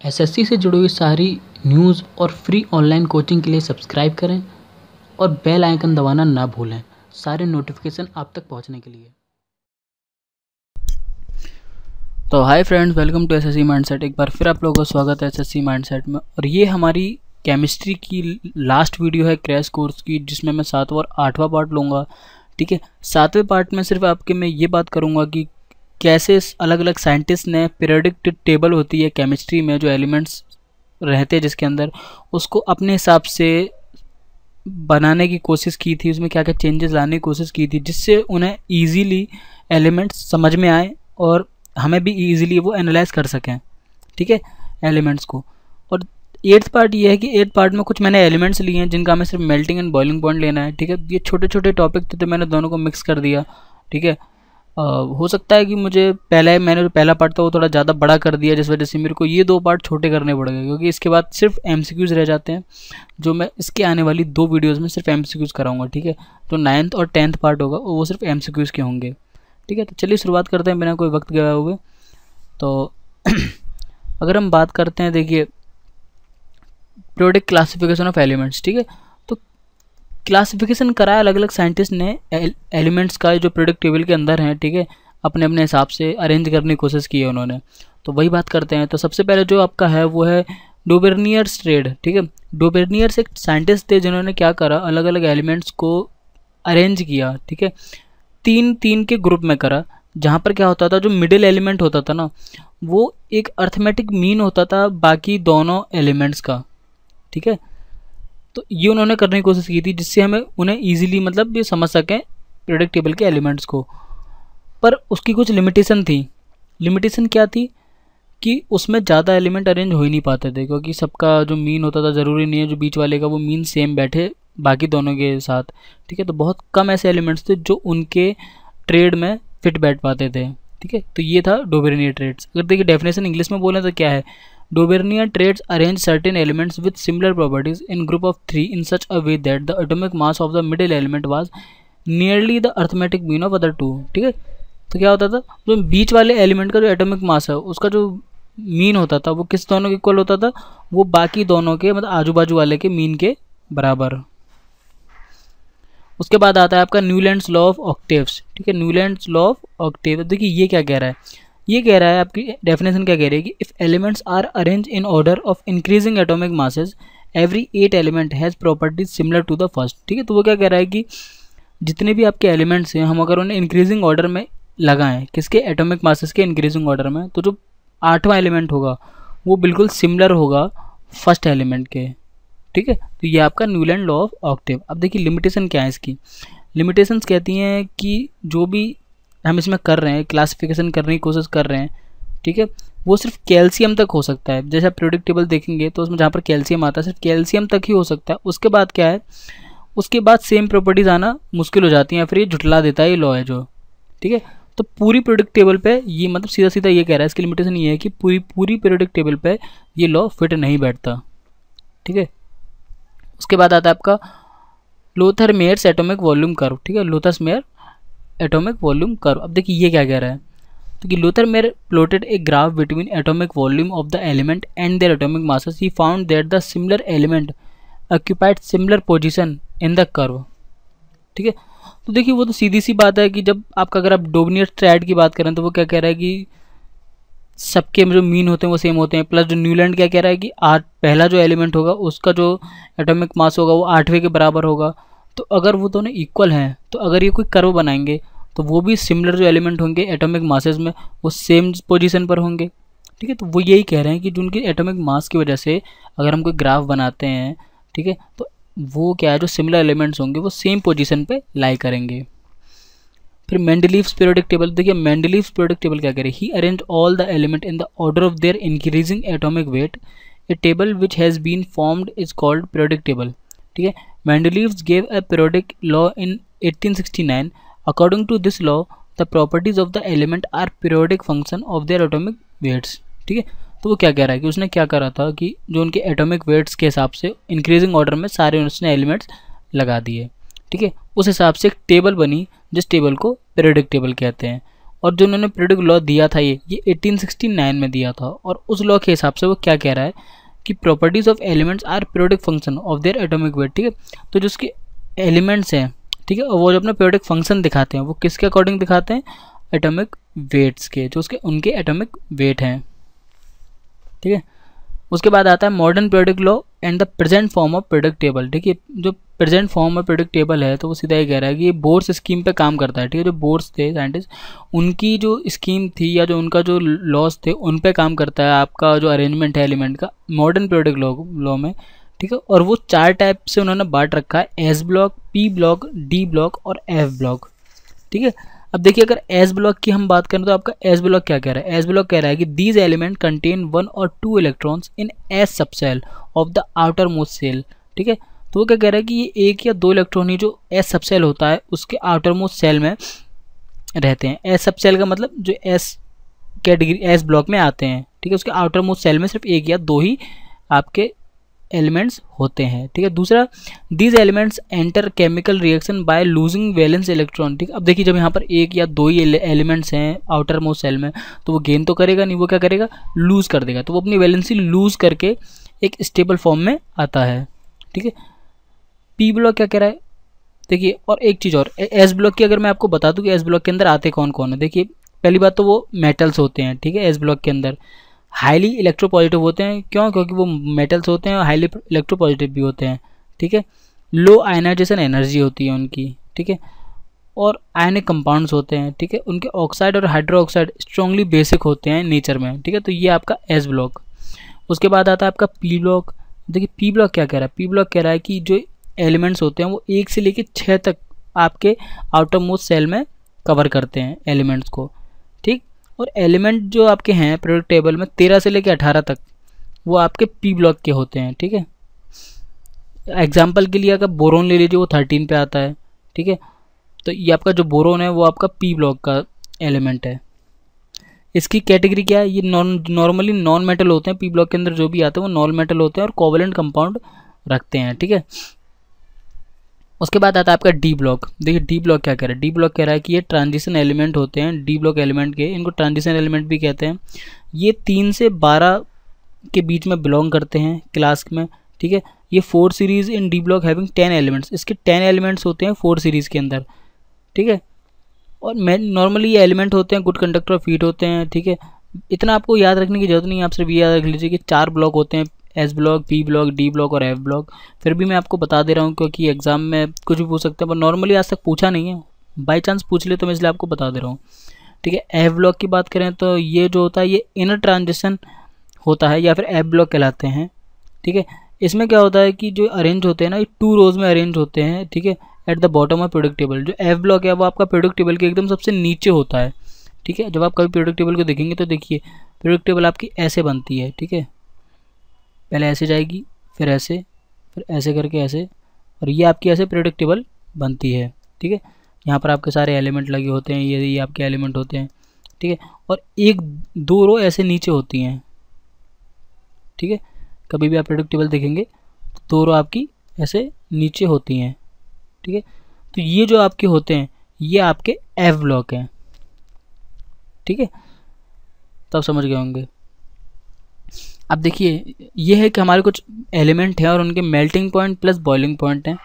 SSC से जुड़ी हुई सारी न्यूज़ और फ्री ऑनलाइन कोचिंग के लिए सब्सक्राइब करें और बेल आइकन दबाना ना भूलें सारे नोटिफिकेशन आप तक पहुंचने के लिए। तो hi friends, welcome to SSC mindset. एक बार फिर आप लोगों का स्वागत है एसएससी माइंडसेट में। और ये हमारी केमिस्ट्री की लास्ट वीडियो है क्रैश कोर्स की, जिसमें मैं 7वां और 8वां पार्ट लूँगा। ठीक है, 7वें पार्ट में सिर्फ आपके मैं ये बात करूँगा कि कैसे अलग अलग साइंटिस्ट ने पीरियोडिक टेबल होती है केमिस्ट्री में, जो एलिमेंट्स रहते हैं जिसके अंदर, उसको अपने हिसाब से बनाने की कोशिश की थी, उसमें क्या क्या चेंजेस लाने की कोशिश की थी, जिससे उन्हें ईजीली एलिमेंट्स समझ में आए और हमें भी ईजिली वो एनालाइज कर सकें। ठीक है, एलिमेंट्स को। और 8th पार्ट ये है कि 8th पार्ट में कुछ मैंने एलिमेंट्स लिए हैं जिनका हमें सिर्फ मेल्टिंग एंड बॉइलिंग पॉइंट लेना है। ठीक है, ये छोटे छोटे टॉपिक थे तो मैंने दोनों को मिक्स कर दिया। ठीक है, हो सकता है कि मैंने जो पहला पार्ट था वो थोड़ा ज़्यादा बड़ा कर दिया, जिस वजह से मेरे को ये 2 पार्ट छोटे करने पड़ गए, क्योंकि इसके बाद सिर्फ एमसीक्यूज़ रह जाते हैं, जो मैं इसके आने वाली 2 वीडियोज़ में सिर्फ एमसीक्यूज़ कराऊंगा। ठीक है, तो 9th और 10th पार्ट होगा वो सिर्फ एमसीक्यूज़ के होंगे। ठीक है, तो चलिए शुरुआत करते हैं बिना कोई वक्त गवाए हुए। तो अगर हम बात करते हैं, देखिए, पीरियोडिक क्लासिफिकेशन ऑफ एलिमेंट्स। ठीक है, तो क्लासिफिकेशन करा अलग अलग साइंटिस्ट ने एलिमेंट्स का, जो पीरियोडिक टेबल के अंदर हैं। ठीक है, अपने अपने हिसाब से अरेंज करने की कोशिश की है उन्होंने। तो वही बात करते हैं। तो सबसे पहले जो आपका है वो है डोबेर्नियर-स्ट्रेड। ठीक है, डोबेर्नियर्स एक साइंटिस्ट थे जिन्होंने क्या करा, अलग अलग एलिमेंट्स को अरेंज किया। ठीक है, 3-3 के ग्रुप में करा, जहाँ पर क्या होता था, जो मिडिल एलिमेंट होता था ना, वो एक अर्थमेटिक मीन होता था बाकी दोनों एलिमेंट्स का। ठीक है, तो ये उन्होंने करने की कोशिश की थी, जिससे हमें उन्हें ईजिली मतलब ये समझ सकें पीरियोडिक टेबल के एलिमेंट्स को। पर उसकी कुछ लिमिटेशन थी। लिमिटेशन क्या थी कि उसमें ज़्यादा एलिमेंट अरेंज हो ही नहीं पाते थे, क्योंकि सबका जो मीन होता था, ज़रूरी नहीं है जो बीच वाले का वो मीन सेम बैठे बाकी दोनों के साथ। ठीक है, तो बहुत कम ऐसे एलिमेंट्स थे जो उनके ट्रेड में फिट बैठ पाते थे। ठीक है, तो ये था डोबेर्नियर ट्रेड्स। अगर देखिए डेफिनेशन इंग्लिश में बोलें तो क्या है, Dobereiner triads arrange certain elements with similar properties in group of 3 in such a way that the atomic mass of the middle element was nearly the arithmetic mean of other 2। ठीक है, तो क्या होता था, जो बीच वाले एलिमेंट का जो एटॉमिक मास है उसका जो मीन होता था वो किस दोनों के इक्वल होता था, वो बाकी दोनों के मतलब आजू बाजू वाले के मीन के बराबर। उसके बाद आता है आपका न्यूलैंड्स लॉ ऑफ ऑक्टेव्स। ठीक है, न्यूलैंड्स लॉ ऑफ ऑक्टेव। देखिए ये क्या कह रहा है, ये कह रहा है, आपकी डेफिनेशन क्या कह रही है कि if elements are arrange in order of increasing atomic masses, every 8 element has properties similar to the first. ठीक है, तो वो क्या कह रहा है कि जितने भी आपके एलिमेंट्स हैं, हम अगर उन्हें इंक्रीजिंग ऑर्डर में लगाएं, किसके, एटॉमिक मासेस के इंक्रीजिंग ऑर्डर में, तो जो 8वां एलिमेंट होगा वो बिल्कुल सिमिलर होगा फर्स्ट एलिमेंट के। ठीक है, तो ये आपका न्यूलैंड लॉ ऑफ ऑक्टेव। अब देखिए लिमिटेशन क्या है इसकी। लिमिटेशंस कहती हैं कि जो भी हम इसमें कर रहे हैं, क्लासिफिकेशन करने की कोशिश कर रहे हैं, ठीक है, वो सिर्फ कैल्शियम तक हो सकता है। जैसे आप पीरियोडिक टेबल देखेंगे तो उसमें जहाँ पर कैल्शियम आता है सिर्फ कैल्शियम तक ही हो सकता है। उसके बाद क्या है, उसके बाद सेम प्रॉपर्टीज़ आना मुश्किल हो जाती हैं, फिर ये झुटला देता है ये लॉ है जो। ठीक है, तो पूरी पीरियोडिक टेबल पे ये मतलब सीधा सीधा ये कह रहा है, इसकी लिमिटेशन ये है कि पूरी पीरियोडिक टेबल पे ये लॉ फिट नहीं बैठता। ठीक है, उसके बाद आता है आपका लोथर-मेयर्स एटॉमिक वॉल्यूम कर्व। ठीक है, लोथर-मेयर एटॉमिक वॉल्यूम कर्व। अब देखिए ये क्या कह रहा है, तो कि Lothar Meyer plotted a graph between atomic volume of the element and their atomic masses. He found that the similar element occupied similar position in the curve. ठीक है, तो देखिए वो तो सीधी सी बात है कि जब आपका, अगर आप डोबेर्नियर ट्रेड की बात करें तो वो क्या कह रहा है कि सबके जो मीन होते हैं वो सेम होते हैं, प्लस जो न्यूलैंड क्या कह रहा है कि पहला जो एलिमेंट होगा उसका जो एटॉमिक मास होगा वो 8वें के बराबर होगा। तो अगर वो दोनों इक्वल हैं, तो अगर ये कोई कर्व बनाएंगे तो वो भी सिमिलर जो एलिमेंट होंगे एटॉमिक मासेस में वो सेम पोजीशन पर होंगे। ठीक है, तो वो यही कह रहे हैं कि जो उनके एटॉमिक मास की वजह से अगर हम कोई ग्राफ बनाते हैं, ठीक है, तो वो क्या है, जो सिमिलर एलिमेंट्स होंगे वो सेम पोजीशन पे लाई करेंगे। फिर मेंडलीव्स पीरियोडिक टेबल। देखिए मेंडलीव्स पीरियोडिक टेबल क्या करे, he arrange all the element in the order of their increasing atomic weight. A table which has been formed is called periodic table. ठीक है, Mendeleev's gave a periodic law in 1869। According to this law the properties of the element are periodic function of their atomic weights. ठीक है, तो वो क्या कह रहा है कि उसने क्या करा था कि जो उनके एटॉमिक वेट्स के हिसाब से इंक्रीजिंग ऑर्डर में सारे उसने एलिमेंट्स लगा दिए। ठीक है, उस हिसाब से एक टेबल बनी जिस टेबल को पीरियोडिक टेबल कहते हैं। और जो उन्होंने पीरियोडिक लॉ दिया था ये 1869 में दिया था। और उस लॉ के हिसाब से वो क्या कह रहा है कि properties of elements are periodic function of their atomic weight. ठीक है, तो जो उसके एलिमेंट्स हैं, ठीक है, और वो जो अपना पीरियोडिक फंक्शन दिखाते हैं वो किसके अकॉर्डिंग दिखाते हैं, एटॉमिक वेट्स के, जो उसके उनके एटॉमिक वेट हैं। ठीक है, उसके बाद आता है modern periodic law and the present form of periodic table. देखिए जो present form of periodic table है तो वो सीधा ये कह रहा है कि ये बोर्स स्कीम पे काम करता है। ठीक है, जो बोर्स थे साइंटिस्ट, उनकी जो स्कीम थी या जो उनका जो लॉस थे उन पे काम करता है आपका जो अरेंजमेंट है एलिमेंट का मॉडर्न पीरियोडिक लॉ में। ठीक है, और वो 4 टाइप से उन्होंने बांट रखा है, S block, P block, D block और एफ ब्लॉक। ठीक है, अब देखिए अगर एस ब्लॉक की हम बात करें तो आपका एस ब्लॉक क्या कह रहा है, एस ब्लॉक कह रहा है कि दीज एलिमेंट कंटेन 1 और 2 electrons in S subshell of the outermost shell. ठीक है, तो वो क्या कह रहा है कि ये 1 या 2 इलेक्ट्रॉन ही जो एस सबसेल होता है उसके आउटर मोस्ट सेल में रहते हैं। एस सबसेल का मतलब जो एस कैटेगरी एस ब्लॉक में आते हैं। ठीक है, उसके आउटर मोस्ट सेल में सिर्फ 1 या 2 ही आपके एलिमेंट्स होते हैं। ठीक है, दूसरा these elements enter chemical reaction by losing valence electron. ठीक है, अब देखिए जब यहाँ पर 1 या 2 ही एलिमेंट्स हैं आउटर मोस्ट सेल में तो वो गेन तो करेगा नहीं, वो क्या करेगा, लूज कर देगा। तो वो अपनी वैलेंसी लूज करके एक स्टेबल फॉर्म में आता है। ठीक है, पी ब्लॉक क्या कह रहा है, देखिए और एक चीज़ और, एस ब्लॉक की अगर मैं आपको बता दूं कि एस ब्लॉक के अंदर आते कौन कौन है। देखिए पहली बात तो वो मेटल्स होते हैं। ठीक है, एस ब्लॉक के अंदर हाईली इलेक्ट्रोपॉजिटिव होते हैं, क्यों, क्योंकि वो मेटल्स होते हैं और हाईली इलेक्ट्रोपॉजिटिव भी होते हैं। ठीक है, लो आयनाइजेशन एनर्जी होती है उनकी। ठीक है, और आयनिक कंपाउंड्स होते हैं। ठीक है, उनके ऑक्साइड और हाइड्रो ऑक्साइड स्ट्रांगली बेसिक होते हैं नेचर में। ठीक है, तो ये आपका एस ब्लॉक। उसके बाद आता है आपका पी ब्लॉक। देखिए पी ब्लॉक क्या कह रहा है, पी ब्लॉक कह रहा है कि जो एलिमेंट्स होते हैं वो 1 से लेकर 6 तक आपके आउटर मोस्ट सेल में कवर करते हैं एलिमेंट्स को। ठीक, और एलिमेंट जो आपके हैं पीरियोडिक टेबल में 13 से लेकर 18 तक वो आपके पी ब्लॉक के होते हैं। ठीक है, एग्जाम्पल के लिए अगर बोरोन ले लीजिए वो 13 पे आता है। ठीक है, तो ये आपका जो बोरोन है वो आपका पी ब्लॉक का एलिमेंट है। इसकी कैटेगरी क्या है, ये नॉर्मली नॉन मेटल होते हैं, पी ब्लॉक के अंदर जो भी आते हैं वो नॉन मेटल होते हैं और कोवेलेंट कंपाउंड रखते हैं। ठीक है, उसके बाद आता है आपका डी ब्लॉक। देखिए डी ब्लॉक क्या कह रहा है, डी ब्लॉक कह रहा है कि ये ट्रांजिशन एलिमेंट होते हैं, डी ब्लॉक एलिमेंट के, इनको ट्रांजिशन एलिमेंट भी कहते हैं। ये 3 से 12 के बीच में बिलोंग करते हैं क्लास में। ठीक है, ये 4 series in D block having 10 elements, इसके 10 एलिमेंट्स होते हैं 4 सीरीज के अंदर। ठीक है, और नॉर्मली ये एलिमेंट होते हैं गुड कंडक्टर ऑफ हीट होते हैं। ठीक है, इतना आपको याद रखने की जरूरत नहीं है, आप सिर्फ ये याद रख लीजिए कि 4 ब्लॉक होते हैं, S block, P block, D block और एफ ब्लॉक। फिर भी मैं आपको बता दे रहा हूँ क्योंकि एग्जाम में कुछ भी पूछ सकते हैं, पर नॉर्मली आज तक पूछा नहीं है, बाई चांस पूछ ले तो मैं इसलिए आपको बता दे रहा हूँ। ठीक है, एफ ब्लॉक की बात करें तो ये जो होता है ये इनर ट्रांजिशन होता है या फिर एफ ब्लॉक कहलाते हैं। ठीक है, इसमें क्या होता है कि जो अरेंज होते हैं ना, ये 2 रोज में अरेंज होते हैं। ठीक है, at the bottom of periodic table. जो एफ ब्लॉक है वो आपका पीरियोडिक टेबल के एकदम सबसे नीचे होता है। ठीक है, जब आप कभी पीरियोडिक टेबल को देखेंगे तो देखिए पीरियोडिक टेबल आपकी ऐसे बनती है। ठीक है, पहले ऐसे जाएगी, फिर ऐसे करके ऐसे, और ये आपकी ऐसे पीरियोडिक टेबल बनती है। ठीक है, यहाँ पर आपके सारे एलिमेंट लगे होते हैं, ये आपके एलिमेंट होते हैं। ठीक है, और 1-2 रो ऐसे नीचे होती हैं। ठीक है, कभी भी आप पीरियोडिक टेबल देखेंगे तो 2 रो आपकी ऐसे नीचे होती हैं। ठीक है, तो ये जो आपके होते हैं ये आपके एफ ब्लॉक हैं। ठीक है, तब समझ गए होंगे। अब देखिए ये है कि हमारे कुछ एलिमेंट हैं और उनके melting point plus boiling point हैं।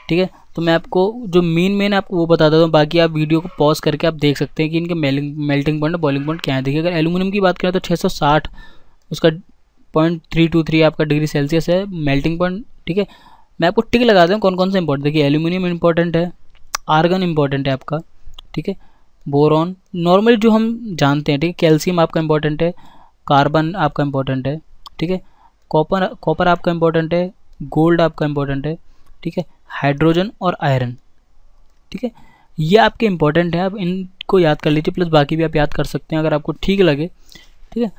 ठीक है, तो मैं आपको जो मेन आपको वो बता देता हूँ, बाकी आप वीडियो को पॉज करके आप देख सकते हैं कि इनके मेल्टिंग पॉइंट और बॉइलिंग पॉइंट क्या है। देखिए अगर एल्यूमिनियम की बात करें तो 660 उसका 0.323 आपका डिग्री सेल्सियस है मेल्टिंग पॉइंट। ठीक है, मैं आपको टिक लगा दूँ कौन कौन से इंपॉर्टेंट। देखिए एल्यूमिनियम इंपॉर्टेंट है, आर्गन इंपॉर्टेंट है आपका। ठीक है, बोरॉन नॉर्मली जो हम जानते हैं। ठीक है, कैल्शियम आपका इंपॉर्टेंट है, कार्बन आपका इंपॉर्टेंट है। ठीक है, कॉपर आपका इंपॉर्टेंट है, गोल्ड आपका इंपॉर्टेंट है। ठीक है, हाइड्रोजन और आयरन। ठीक है, ये आपके इंपॉर्टेंट है, आप इनको याद कर लीजिए, प्लस बाकी भी आप याद कर सकते हैं अगर आपको ठीक लगे। ठीक है,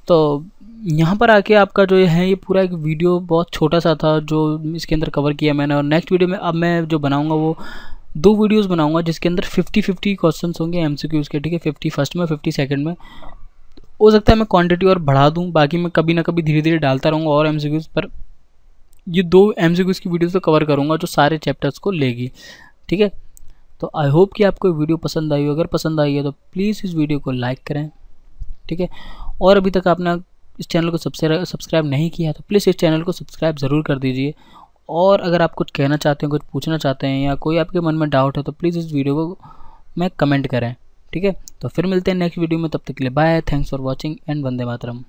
तो यहाँ पर आके आपका जो है ये पूरा एक वीडियो बहुत छोटा सा था जो इसके अंदर कवर किया मैंने। और नेक्स्ट वीडियो में अब मैं जो बनाऊँगा वो 2 वीडियोज़ बनाऊँगा जिसके अंदर 50-50 क्वेश्चन होंगे MCQs के। ठीक है, 50 फर्स्ट में 50 सेकंड में। हो सकता है मैं क्वांटिटी और बढ़ा दूं, बाकी मैं कभी ना कभी धीरे धीरे डालता रहूँगा और MCQs पर। ये 2 MCQs की वीडियोस तो कवर करूँगा जो सारे चैप्टर्स को लेगी। ठीक है, तो आई होप कि आपको वीडियो पसंद आई हो। अगर पसंद आई है तो प्लीज़ इस वीडियो को लाइक करें, ठीक है। और अभी तक आपने इस चैनल को सब्सक्राइब नहीं किया तो प्लीज़ इस चैनल को सब्सक्राइब ज़रूर कर दीजिए। और अगर आप कुछ कहना चाहते हैं, कुछ पूछना चाहते हैं या कोई आपके मन में डाउट है तो प्लीज़ इस वीडियो को में कमेंट करें, ठीक है। तो फिर मिलते हैं नेक्स्ट वीडियो में, तब तक के लिए bye, thanks for watching and वंदे मातरम।